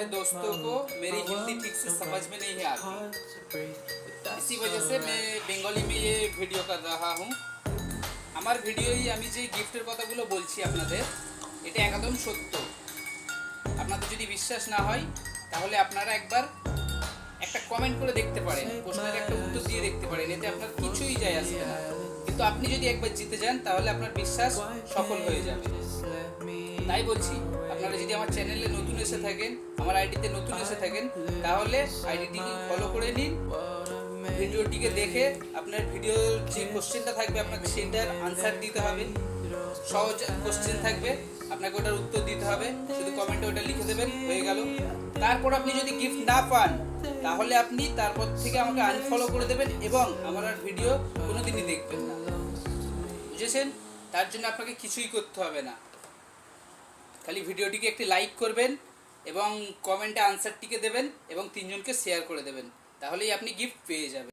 दोस्तों को मेरी हिंदी ठीक से समझ में नहीं आती, इसी वजह से मैं बेंगली में ये ভিডিও कर रहा हूँ। আমার ভিডিওই আমি যে গিফটের কথাগুলো বলছি আপনাদের, এটা একদম সত্য। আপনাদের যদি বিশ্বাস না হয় তাহলে আপনারা একবার একটা কমেন্ট করে দেখতে পারেন, প্রশ্নের একটা উত্তর দিয়ে দেখতে পারেন, এতে আপনার কিছুই যায় আসবে না। কিন্তু আপনি যদি একবার জিতে যান তাহলে আপনার বিশ্বাস সফল হয়ে যাবে। তাই বলছি, আপনারা যদি আমার চ্যানেলে নতুন এসে থাকেন, আমার আইডিতে নতুন এসে থাকেন, তাহলে আইডিটিকে ফলো করে নিন। ভিডিওটিকে দেখে আপনার ভিডিওর যে কোশ্চেনটা থাকবে আপনাকে সেটার আনসার দিতে হবে। সহজ কোশ্চেন থাকবে, আপনাকে ওটার উত্তর দিতে হবে, শুধু কমেন্টে ওটা লিখে দেবেন, হয়ে গেল। তারপর আপনি যদি গিফট না পান তাহলে আপনি তারপর থেকে আমাকে আনফলো করে দেবেন এবং আমার আর ভিডিও কোনোদিনই দেখবেন না, বুঝেছেন? তার জন্য আপনাকে কিছুই করতে হবে না, খালি ভিডিওটিকে একটি লাইক করবেন এবং কমেন্টে আনসারটিকে দেবেন এবং 3 জনকে শেয়ার করে দেবেন, তাহলেই আপনি গিফট পেয়ে যাবেন।